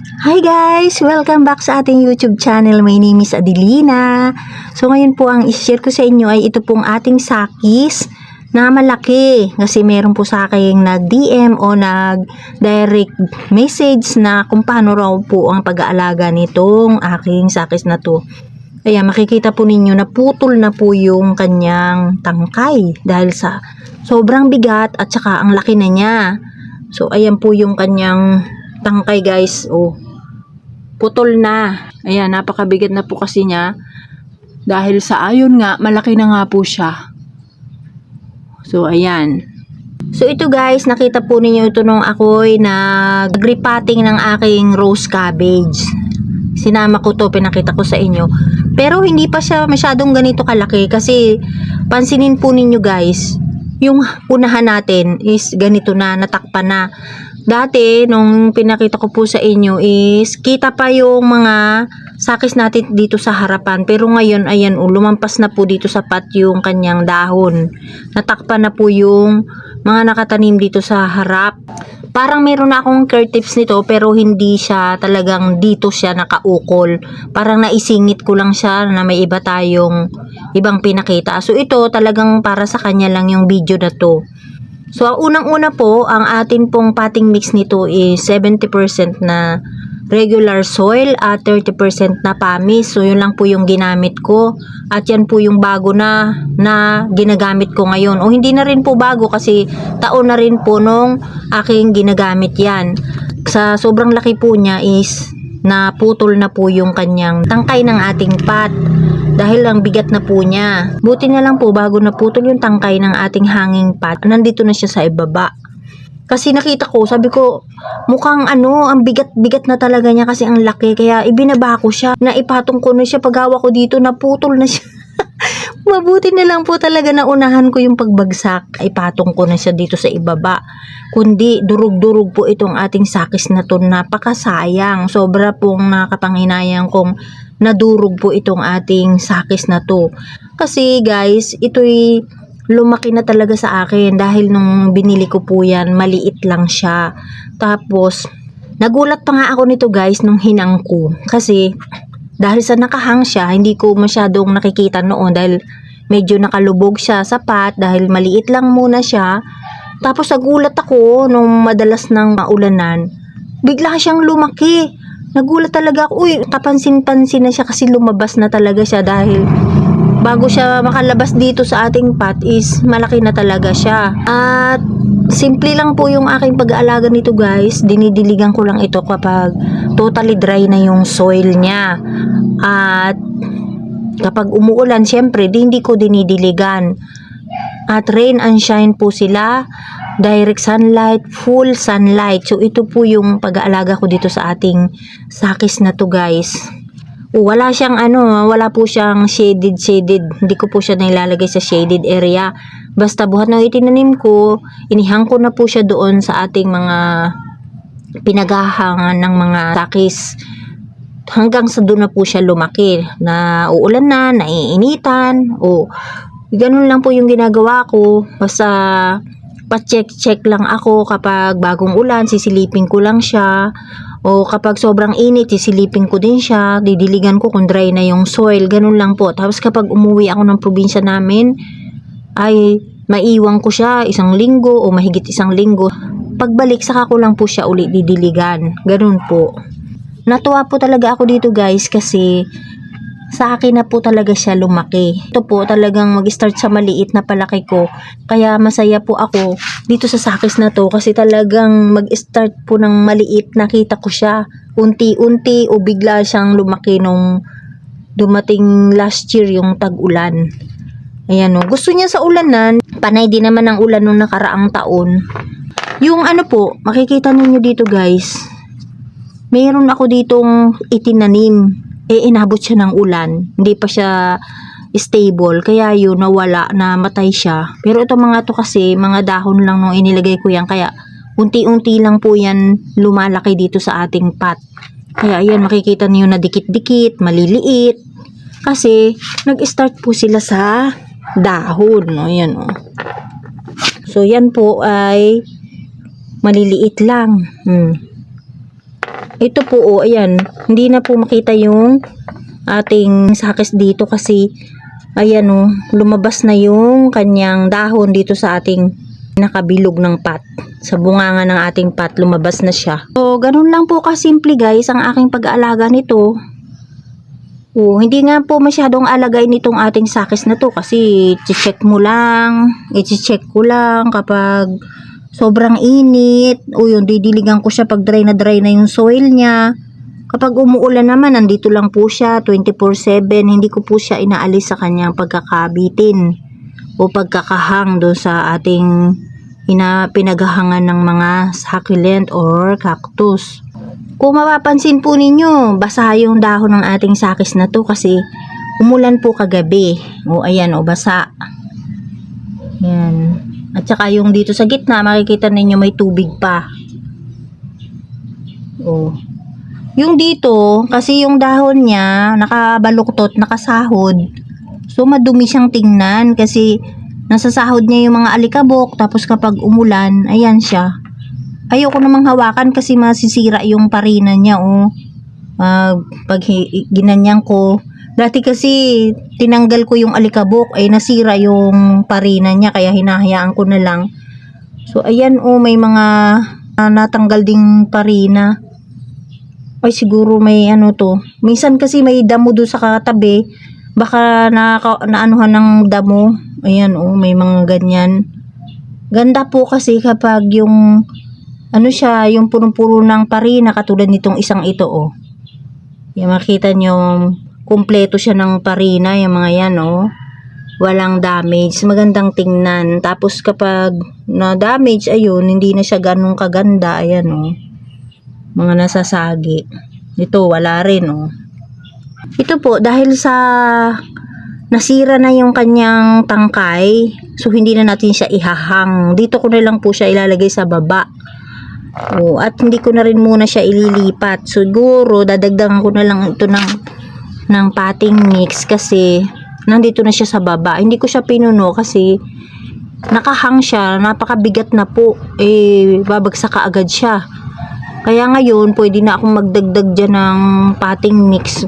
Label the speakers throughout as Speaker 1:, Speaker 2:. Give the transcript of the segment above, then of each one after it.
Speaker 1: Hi guys! Welcome back sa ating YouTube channel. My name is Adelina. So ngayon po ang i-share ko sa inyo ay ito pong ating sakis na malaki. Kasi meron po sa akin nag-DM o nag-direct message na kung paano raw po ang pag-aalaga nitong aking sakis na to. Ayan, makikita po ninyo na putol na po yung kanyang tangkay dahil sa sobrang bigat at saka ang laki na niya. So ayan po yung kanyang tangkay guys. Oh, putol na. Ayan, napakabigat na po kasi niya. Dahil sa ayon nga, malaki na nga po siya. So, ayan. So, ito guys, nakita po ninyo ito nung ako'y nag-repotting ng aking rose cabbage. Sinama ko to, pinakita ko sa inyo. Pero, hindi pa siya masyadong ganito kalaki. Kasi, pansinin po ninyo guys, yung unahan natin is ganito na, natakpan na. Dati, nung pinakita ko po sa inyo is, kita pa yung mga sakis natin dito sa harapan. Pero ngayon, ayan, lumampas na po dito sa pat yung kanyang dahon. Natakpan na po yung mga nakatanim dito sa harap. Parang meron na akong care tips nito, pero hindi siya talagang dito siya nakaukol. Parang naisingit ko lang siya na may iba tayong ibang pinakita. So, ito talagang para sa kanya lang yung video na to. So, unang-una po, ang atin pong potting mix nito is 70% na regular soil at 30% na pamis. So, yun lang po yung ginamit ko. At yan po yung bago na ginagamit ko ngayon. O, hindi na rin po bago kasi taon na rin po nung aking ginagamit yan. Sa sobrang laki po niya is naputol na po yung kanyang tangkay ng ating pot. Dahil ang bigat na po niya. Buti na lang po bago naputol yung tangkay ng ating hanging pot, nandito na siya sa ibaba. Kasi nakita ko, sabi ko, mukhang ang bigat-bigat na talaga niya kasi ang laki. Kaya ibinaba ko siya, naipatong ko na siya, paghawa ko dito, naputol na siya. Mabuti na lang po talaga na unahan ko yung pagbagsak. Ipatong ko na siya dito sa ibaba. Kundi durug-durug po itong ating sakis na to. Napakasayang. Sobra pong nakapanghinayang kung nadurog po itong ating sakis na to. Kasi guys, ito'y lumaki na talaga sa akin dahil nung binili ko po yan, maliit lang siya. Tapos, nagulat pa nga ako nito guys nung hinang ko. Kasi, dahil sa nakahang siya, hindi ko masyadong nakikita noon dahil medyo nakalubog siya sa pot dahil maliit lang muna siya. Tapos nagulat ako nung madalas ng maulanan, bigla siyang lumaki. Nagulat talaga ako, kapansin-pansin na siya kasi lumabas na talaga siya dahil bago siya makalabas dito sa ating pot is malaki na talaga siya. At simple lang po yung aking pag-aalaga nito guys. Dinidiligan ko lang ito kapag totally dry na yung soil niya. At kapag umuulan, syempre, hindi ko dinidiligan. At rain and shine po sila. Direct sunlight, full sunlight. So, ito po yung pag-aalaga ko dito sa ating sakis na to guys. Wala siyang wala po siyang shaded. Hindi ko po siya nilalagay sa shaded area. Basta buhat ng itinanim ko, inihang ko na po siya doon sa ating mga pinaghahangan ng mga sakis. Hanggang sa doon na po siya lumaki. Na uulan na, naiinitan. Ganun lang po yung ginagawa ko. Basta pa-check lang ako kapag bagong ulan, sisilipin ko lang siya. O kapag sobrang init, sisilipin ko din siya. Didiligan ko kung dry na yung soil. Ganun lang po. Tapos kapag umuwi ako ng probinsya namin, ay maiwan ko siya 1 linggo o mahigit 1 linggo. Pagbalik, saka ko lang po siya ulit didiligan. Ganun po. Natuwa po talaga ako dito guys kasi sa akin na po talaga siya lumaki. Ito po talagang mag-start sa maliit na palaki ko. Kaya masaya po ako dito sa sakis na to kasi talagang mag-start po ng maliit. Nakita ko siya unti-unti o bigla siyang lumaki nung dumating last year yung tag-ulan. Ayan o. Gusto niya sa ulanan. Panay din naman ang ulan nung nakaraang taon. Yung po, makikita ninyo dito guys. Mayroon ako ditong itinanim. Inabot siya ng ulan. Hindi pa siya stable. Kaya yun, nawala, namatay siya. Pero ito mga to kasi, mga dahon lang nung inilagay ko yan. Kaya, unti-unti lang po yan lumalaki dito sa ating pot. Kaya, ayan, makikita niyo na dikit-dikit, maliliit. Kasi, nag-start po sila sa dahon. Ayan, o. So, yan po ay maliliit lang. ito po, oh, ayan, hindi na po makita yung ating sakis dito kasi ayan, oh, lumabas na yung kanyang dahon dito sa ating nakabilog ng pot. Sa bunganga ng ating pot, lumabas na siya. So, ganun lang po kasimple guys ang aking pag-aalaga nito. Oh, hindi nga po masyadong alagay nitong ating sakis na to kasi i-check mo lang, i-check ko lang kapag sobrang init. O yun, didiligan ko siya pag dry na yung soil niya. Kapag umuulan naman, nandito lang po siya 24/7. Hindi ko po siya inaalis sa kanyang pagkakabitin o pagkakahang doon sa ating pinaghahangan ng mga succulent or cactus. Kung mapapansin po ninyo, basa yung dahon ng ating sakis na to kasi umulan po kagabi. O ayan, o basa. Yan. At saka yung dito sa gitna, makikita ninyo may tubig pa. O. Yung dito, kasi yung dahon niya, nakabaluktot, nakasahod. So, madumi siyang tingnan kasi nasa sahod niya yung mga alikabok. Tapos kapag umulan, ayan siya. Ayoko namang hawakan kasi masisira yung parina niya, oh. Pag ginanyan ko. Dati kasi tinanggal ko yung alikabok, ay nasira yung parina niya kaya hinahayaan ko na lang. So ayan, oh, may mga natanggal ding parina. Ay siguro may ano to. Minsan kasi may damo doon sa katabi. Baka naanuhan ng damo. Ayan, oh, may mga ganyan. Ganda po kasi kapag yung ano siya, yung punong-puno ng parina katulad nitong isang ito, oh. Yung makita nyo, kumpleto siya ng parina, yung mga yan, oh. Walang damage, magandang tingnan. Tapos kapag na-damage, ayun, hindi na siya ganun kaganda, ayan, oh. Mga nasasagi. Ito, wala rin, oh. Ito po, dahil sa nasira na yung kanyang tangkay, so hindi na natin siya ihahang. Dito ko na lang po siya ilalagay sa baba. Oh, at hindi ko na rin muna siya ililipat. Siguro dadagdagan ko na lang ito ng potting mix kasi nandito na siya sa baba. Hindi ko siya pinuno kasi nakahang siya, napakabigat na po. Babagsak ka agad siya. Kaya ngayon, pwede na akong magdagdag dyan ng potting mix.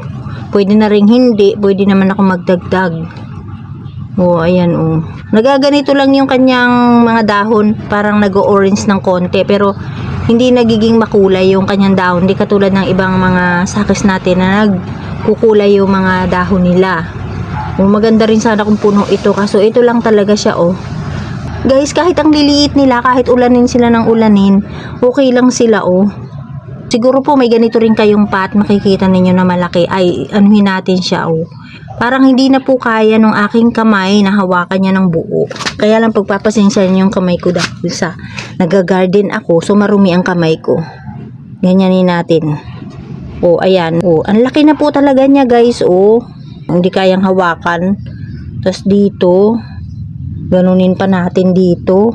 Speaker 1: Pwede na rin hindi, pwede naman ako magdagdag. Oh, ayan, oh. Nagaganito lang yung kanyang mga dahon, parang nag-orange ng konti, pero hindi nagiging makulay yung kanyang dahon. Hindi katulad ng ibang mga sakis natin na nagkukulay yung mga dahon nila. Oh, maganda rin sana kung puno ito, kaso ito lang talaga siya, oh. Guys, kahit ang liliit nila, kahit ulanin sila ng ulanin, okay lang sila, oh. Siguro po may ganito rin kayong pot, makikita ninyo na malaki. Ay, anuhin natin siya, oh. Parang hindi na po kaya nung aking kamay na hawakan niya ng buo. Kaya lang pagpapasensya niyo yung kamay ko dahil sa nag-garden ako, so marumi ang kamay ko. Ganyanin natin. Oh, ayan. Oh, ang laki na po talaga niya, guys, oh. Hindi kayang hawakan. Tapos dito, ganunin pa natin dito.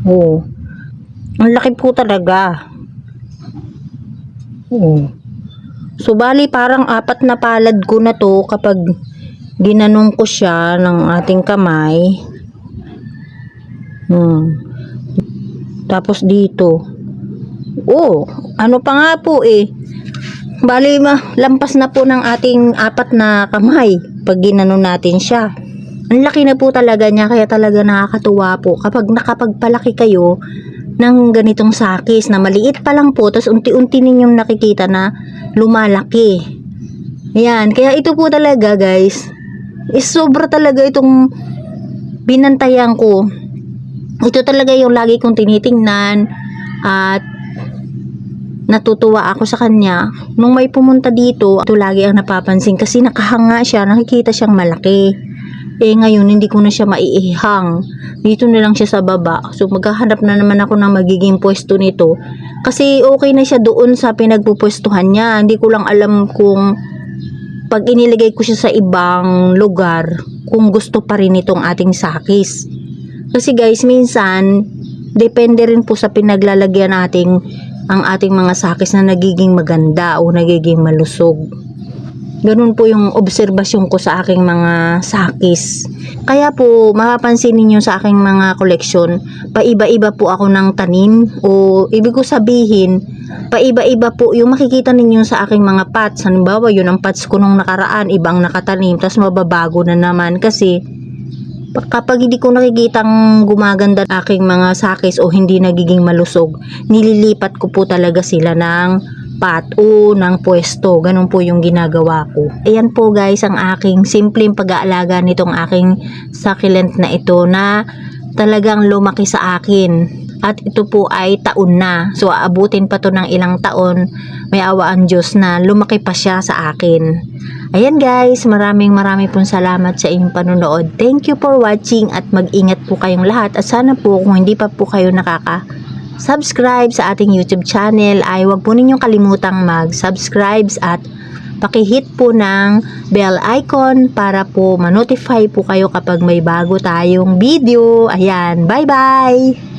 Speaker 1: Oh. Ang laki po talaga. Oh. So, bali parang 4 na palad ko na to kapag ginanong ko siya ng ating kamay. Tapos dito. Oh, ano pa nga po eh. Bali, lampas na po ng ating 4 na kamay pag ginanong natin siya. Ang laki na po talaga niya, kaya talaga nakakatuwa po kapag nakapagpalaki kayo ng ganitong sakis na maliit pa lang po, tapos unti-unti ninyong nakikita na lumalaki. Ayan, kaya ito po talaga, guys, is sobra talaga itong binantayan ko. Ito talaga yung lagi kong tinitingnan at natutuwa ako sa kanya. Nung may pumunta dito, ito lagi ang napapansin kasi nakahanga siya, nakikita siyang malaki. Ngayon, hindi ko na siya maiihang. Dito na lang siya sa baba. So, maghahanap na naman ako ng magiging pwesto nito. Kasi okay na siya doon sa pinagpupwestuhan niya. Hindi ko lang alam kung pag inilagay ko siya sa ibang lugar, kung gusto pa rin itong ating sakis. Kasi guys, minsan, depende rin po sa pinaglalagyan ang ating mga sakis na nagiging maganda o nagiging malusog. Ganun po yung obserbasyon ko sa aking mga sakis. Kaya po, mapapansin ninyo sa aking mga koleksyon, paiba-iba po ako ng tanim o ibig ko sabihin, paiba-iba po yung makikita ninyo sa aking mga pots. Halimbawa, yun ang pots ko nung nakaraan, ibang nakatanim, tapos mababago na naman kasi kapag hindi ko nakikitang gumaganda aking mga sakis o hindi nagiging malusog, nililipat ko po talaga sila ng pot o ng pwesto. Ganun po yung ginagawa ko. Ayan po guys ang aking simpleng pag-aalaga nitong aking succulent na ito na talagang lumaki sa akin. At ito po ay taon na. So aabutin pa to ng ilang taon. May awa ang Diyos na lumaki pa siya sa akin. Ayan guys, maraming pong salamat sa inyong panonood. Thank you for watching at mag-ingat po kayong lahat. At sana po kung hindi pa po kayo nakaka-subscribe sa ating YouTube channel ay huwag po ninyong kalimutang mag-subscribe at paki-hit po ng bell icon para po ma-notify po kayo kapag may bago tayong video. Ayan, bye-bye!